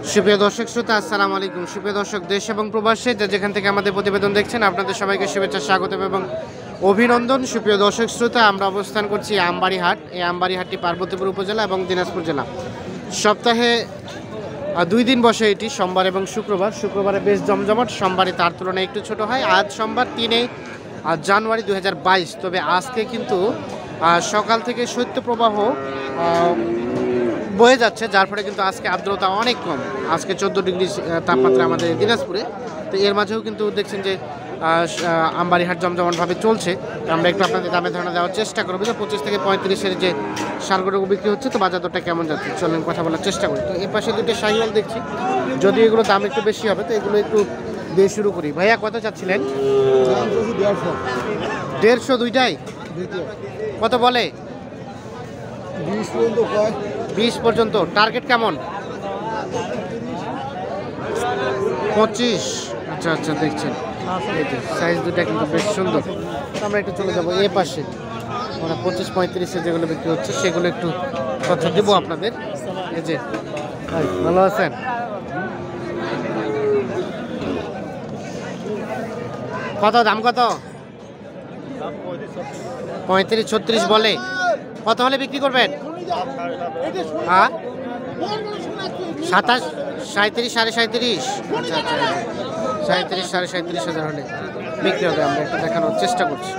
সুপ্রিয় দর্শক শ্রোতা আসসালামু আলাইকুম। সুপ্রিয় দর্শক, দেশ এবং প্রবাসে যেখান থেকে আমাদের প্রতিবেদন দেখছেন, আপনাদের সবাইকে শুভেচ্ছা, স্বাগত এবং অভিনন্দন। সুপ্রিয় দর্শক শ্রোতা, আমরা অবস্থান করছি আমবাড়ি হাট। এই আমবাড়ি হাটটি পার্বতীপুর উপজেলা এবং দিনাজপুর জেলা। সপ্তাহে 2 দিন বসে এটি, সোমবার এবং শুক্রবার। শুক্রবারে বেশ জমজমাট, সোমবারে তার তুলনায় একটু ছোট হয়। আজ সোমবার 3 জানুয়ারি 2022। তবে আজকে কিন্তু সকাল থেকে শৈত্যপ্রবাহ বয়ে যাচ্ছে, যার ফলে কিন্তু আজকে আর্দ্রতা অনেক কম। আজকে 14 ডিগ্রি তাপমাত্রা আমাদের দিনাজপুরে। তো এর মাঝেও কিন্তু দেখছেন যে আমবাড়ি হাট জমজমাটভাবে চলছে। আমরা একটু আপনাদের দামে ধারণা দেওয়ার চেষ্টা করবো যে 25 থেকে 35-এর যে সারগুলো বিক্রি হচ্ছে, তো বাজার দরটা কেমন যাচ্ছে চলেন কথা বলার চেষ্টা করি। তো এই পাশে দুটো শাহিওয়াল দেখছি, যদি এগুলো দাম একটু বেশি হবে তো এগুলো একটু দিয়ে শুরু করি। ভাইয়া কত চাচ্ছিলেন? 150 দুইটাই। কত বলে? 20 পর্যন্ত। টার্গেট কেমন? 25। আচ্ছা আচ্ছা, দেখছেন সাইজ দুটা কিন্তু বেশ সুন্দর। আমরা একটু চলে যাবো এ পাশে। আমরা 25-35-এ যেগুলো বিক্রি হচ্ছে সেগুলো একটু তথ্য দেবো আপনাদের। এই যে ভালো আছেন? কত দাম? কত? 35-36 বলে। কত হলে বিক্রি করবেন? হ্যাঁ, 27, 37, 37.5। আচ্ছা আচ্ছা, 37, 37.5 হলে বিক্রি হবে। আমরা একটু দেখানোর চেষ্টা করছি।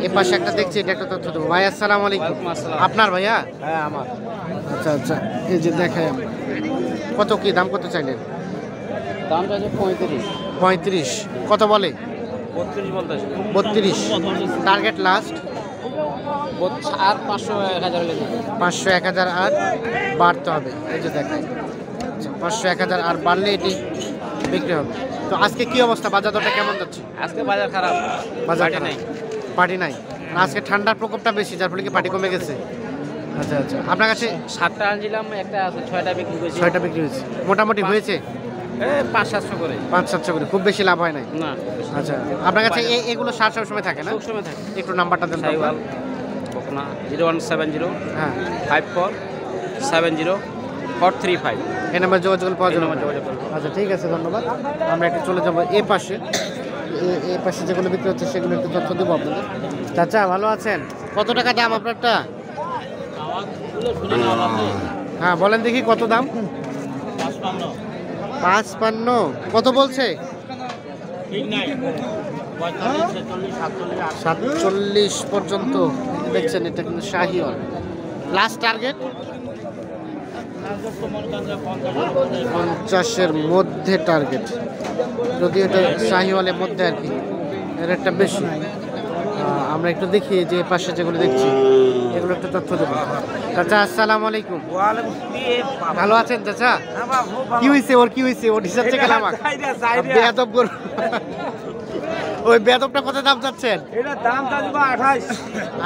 এ পাশে একটা দেখছি, এটা একটা তথ্য দেবো। ভাই আসসালামু আলাইকুম। আপনার ভাইয়া? হ্যাঁ আমার। আচ্ছা আচ্ছা, এই যে দেখাই আমরা। কত কি দাম কত চাইলেন? দাম চাইছে 35। 35। কত বলে? 32 বলতেছে। 32। টার্গেট লাস্ট আর 500-1000 হলে 500-1000 আর বাড়তে হবে। এই যে দেখাই, আচ্ছা 500-1000 আর বাড়লে এটি বিক্রি হবে। তো আজকে কি অবস্থা, বাজার দরটা কেমন যাচ্ছে? আজকে বাজার খারাপ, বাজার পার্টি নাই। পার্টি নাই। আর আজকে ঠান্ডার প্রকোপটা বেশি, যার ফলে কি পার্টি কমে গেছে? আচ্ছা আচ্ছা, আপনার কাছে 7টা আনছিলাম, একটা আছে 6টা বিক্রি করেছি। 6টা বিক্রি হয়েছে। মোটামুটি হয়েছে 500-700 করে। 500-700 করে, খুব বেশি লাভ হয় নাই। না, আচ্ছা, আপনার কাছে এগুলো সার সব সময় থাকে না? সব সময় থাকে। একটু নাম্বারটা দেন তো। সাইওয়াল বকনা 0170 হ্যাঁ, 5470-435। এই নাম্বার যোগাযোগ পাওয়া যাবে। যোগাযোগ করবো। আচ্ছা ঠিক আছে, ধন্যবাদ। আমরা একটু চলে যাবো এ পাশে। এ পাশে যেগুলো বিক্রি হচ্ছে সেগুলো একটু তথ্য দেবো আপনাদের। চাচা ভালো আছেন? কত টাকা দাম আপনারটা? হ্যাঁ বলেন দেখি, কত দাম? 55। কত বলছে? 47 পর্যন্ত দেখছেন। এটা কিন্তু শাহিওয়াল। লাস্ট টার্গেট 50-এর মধ্যে টার্গেট, যদি এটা শাহিওয়ালের মধ্যে আর কি, রেটটা বেশি। আমরা একটু দেখি যে পাশে যেগুলো দেখছি এগুলো একটু তথ্য দেবো। চাচা আসসালামু আলাইকুম। ভালো আছেন চাচা? কি হয়েছে ওর? কি হয়েছে ওর? হিসাব থেকে গেলাম বেয়াদব গরু। ওই বেয়াদবটা কত দাম চাচ্ছেন? এটা দাম চাইবা 28।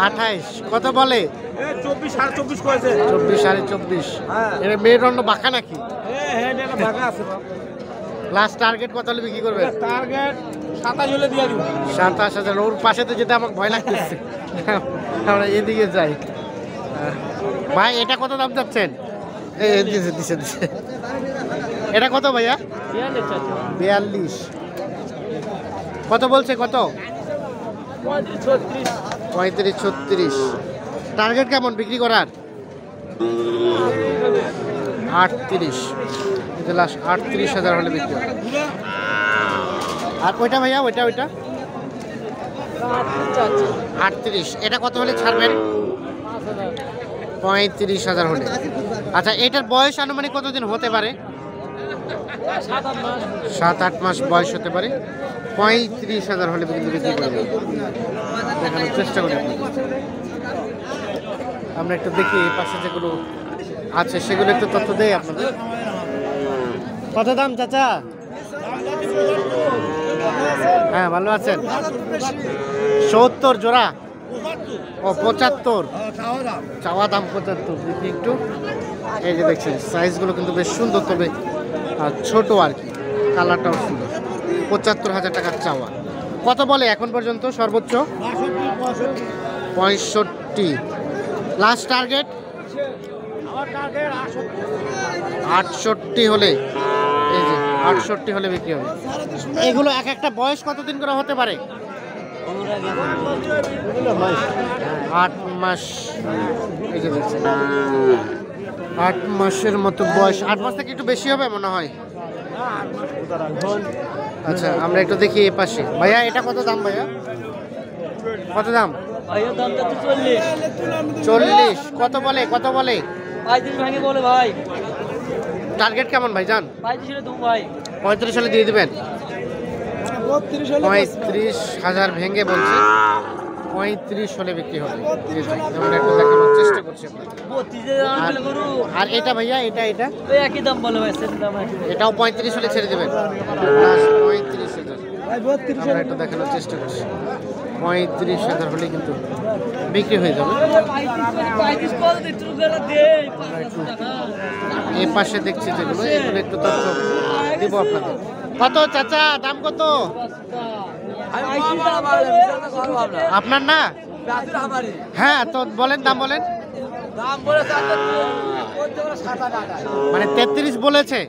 28। কত বলে? 24-24.5 করেছে। 24-24.5। এটা মেয়ের অন্য বাঁকা নাকি? হ্যাঁ, এটা ভাগা আছে। লাস্ট টার্গেট কত হলে বিক্রি করবে? টার্গেট 27 হলে দিয়ে দিব। 27,000। ওর পাশে তো যেতে আমার ভয় লাগতেছে। আমরা এদিকে যাই। ভাই এটা কত দাম চাচ্ছেন? দিছে দিছে দিছে। এটা কত ভাইয়া? 42। কত বলছে? কত? 35-36। টার্গেট কেমন বিক্রি করার? 38। লাস্ট 38,000 হলে বিক্রি হবে। আর ওইটা ভাইয়া, ওইটা 38। এটা কত হলে ছাড়বেন? 35,000 হলে। আচ্ছা, এটার বয়স আনুমানিক কতদিন হতে পারে? 7-8 মাস বয়স হতে পারে। 35,000 হলে কিন্তু বিক্রি করবে। দেখানোর চেষ্টা করি আমরা একটু দেখি এই পাশে যেগুলো আছে সেগুলো একটু তথ্য দেই আপনাদের। কত দাম চাচা? হ্যাঁ ভালো আছেন? 70 জোড়া? ও 75। চাওয়া দাম 75। দেখি একটু, এই যে দেখছেন সাইজগুলো কিন্তু বেশ সুন্দর, তবে ছোট আর কি, কালারটাও সুন্দর। 75,000 টাকার চাওয়া। কত বলে এখন পর্যন্ত সর্বোচ্চ? 65। লাস্ট টার্গেট 68 হলে, এই যে 68 হলে বিক্রি হবে। এগুলো এক একটা বয়স কতদিন করে হতে পারে? 8 মাস। এই যে দেখছেন 8 মাসের মতো বয়স। 8 মাস থেকে একটু বেশি হবে মনে হয়। আচ্ছা আমরা একটু দেখি এই পাশে। ভাইয়া এটা কত দাম ভাইয়া? কত দাম? 40। কত বলে? কত বলে? 35 ভাঙে বলে ভাই। টার্গেট কেমন ভাই জান? 35 হলে দেবো ভাই। 35 হলে দিয়ে দিবেন। 35,000 ভেঙে বলছে, 35 হলে বিক্রি হবে। আমরা একটু দেখানোর চেষ্টা করছি আপনাদের। 32 এর গরু। আর এটা ভাইয়া এটা ওই একই দাম বলে ভাই, সেম দাম একই। এটাও 35 হলে ছেড়ে দেবেন। লাস্ট 35,000 আমরা একটু দেখানোর চেষ্টা করছি। 35,000 হলে কিন্তু বিক্রি হয়ে যাবে। 35 কত দিতে গেলে দে 500 টাকা। এই পাশে দেখছি যেগুলো, এগুলো একটু তথ্য দিব আপনাদের। কত চাচা দাম কত? আপনার না? হ্যাঁ তো বলেন, দাম বলেন। মানে 33 বলেছে।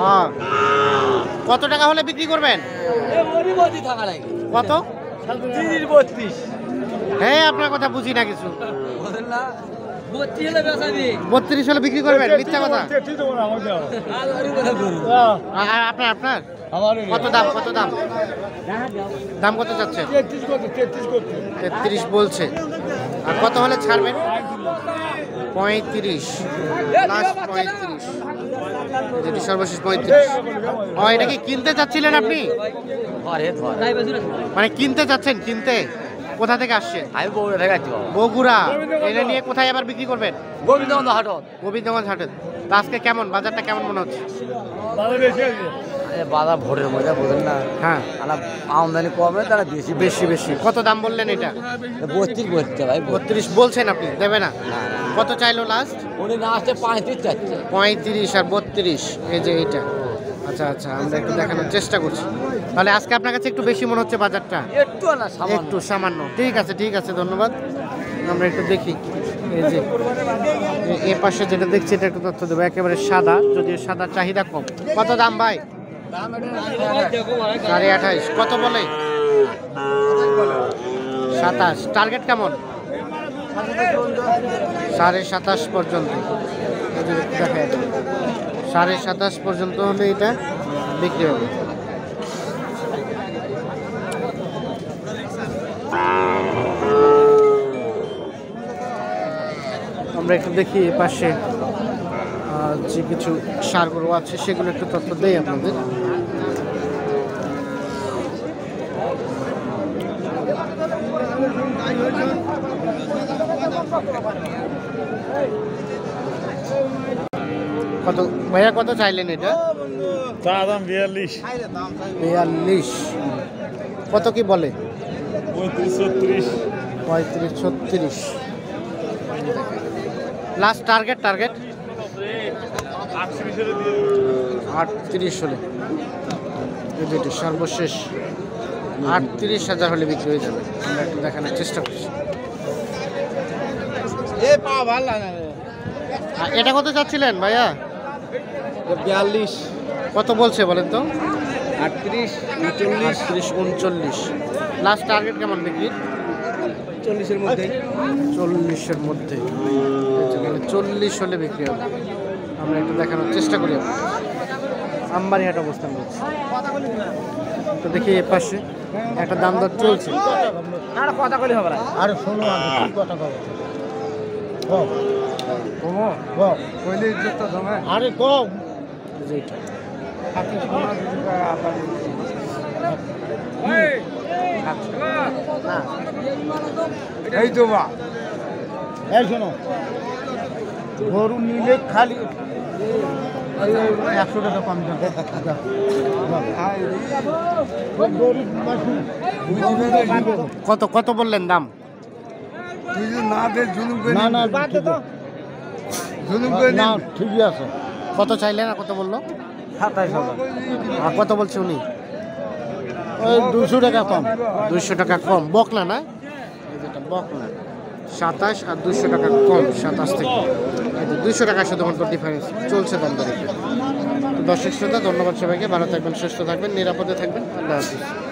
হ্যাঁ কত টাকা হলে বিক্রি করবেন? কত? 32 হ্যাঁ আপনার কথা বুঝি না কিছু। 32 হলে বেচাবি। 32 হলে বিক্রি করবেন? মিথ্যা কথা। আর আপনার কত দাম? কত দাম? দাম কত যাচ্ছে? 33 বলছে। আর কত হলে ছাড়বেন? 35। লাস্ট 35। যেটি সর্বশেষ 35। ও এটা কি কিনতে চাচ্ছিলেন আপনি? মানে কিনতে চাচ্ছেন? কিনতে কোথা থেকে আসছেন? আমি বগুড়া থেকে আসছি বাবা। বগুড়া। এটা নিয়ে কোথায় আবার বিক্রি করবেন? গোবিন্দগঞ্জ হাটত। গোবিন্দগঞ্জ হাটে। তা আজকে কেমন বাজারটা কেমন মনে হচ্ছে? বাজার ভোরের মধ্যে বোঝেন না, হ্যাঁ আমদানি কমে তারা বেশি বেশি বেশি। কত দাম বললেন এটা? 32 বলছে ভাই। 32 বলছেন আপনি, দেবে না? কত চাইলো লাস্ট? উনি না আসছে 35 চাচ্ছে। 35 আর 32। এই যে এইটা। আচ্ছা আচ্ছা আমরা একটু দেখানোর চেষ্টা করছি। তাহলে আজকে আপনার কাছে একটু বেশি মনে হচ্ছে বাজারটা? একটু না সামান্য। একটু সামান্য। ঠিক আছে ঠিক আছে, ধন্যবাদ। আমরা একটু দেখি। এই যে এ পাশে যেটা দেখছি এটা একটু তথ্য দেবো। একেবারে সাদা, যদিও সাদা চাহিদা কম। কত দাম ভাই? 28.5। কত বলে? 27। টার্গেট কেমন? 27.5 পর্যন্ত। দেখা যাচ্ছে 27.5 পর্যন্ত হলে এটা বিক্রি হবে। আমরা একটু দেখি এ পাশে যে কিছু সার গরু আছে সেগুলো একটু তথ্য দেই আপনাদের। কত ভাইয়া কত চাইলেন এটা? দাম 42। 42। কত কি বলে? 35-36। 35-36। Last target? 38 হলে যেটি সর্বশেষ 38,000 হলে বিক্রি হয়ে যাবে। আমরা একটু দেখানোর চেষ্টা করছি। এটা কত চাচ্ছিলেন ভাইয়া? 42। কত বলছে বলেন তো? 38, 39। লাস্ট টার্গেট কেমন বিক্রি? 40-এর মধ্যে। 40-এর মধ্যে। আচ্ছা, তাহলে 40 হলে বিক্রি হবে। আমরা একটু দেখানোর চেষ্টা করি। আমবাড়িহাট অবস্থান করছি। তো দেখি এ পাশে একটা দাম দর চলছে। কথা কইলে হবে না। আরে শোনো আগে কি কথা কও কইলে ইজ্জত তো জমে। আরে কও যেটা হাতে সোনা দিতে আপারে না এই তো বা এই শোনো গরু নিলে খালি 100 টাকা কম যাবে। কত কত বললেন দাম? তুই যদি না দে জুলুম করে না না জুলুম করে না না ঠিকই আছে। কত চাইলেন আর কত বললো? 27,000 আর কত বলছে উনি? ওই 200 টাকা কম। 200 টাকা কম। বকলা না? এই যেটা বকলা 27 আর 200 টাকা কম 27 থেকে 200 টাকা শুধুমাত্র ডিফারেন্স চলছে দাম দরে। দর্শক শ্রোতা ধন্যবাদ সবাইকে, ভালো থাকবেন, সুস্থ থাকবেন, নিরাপদে থাকবেন। আল্লাহ হাফিজ।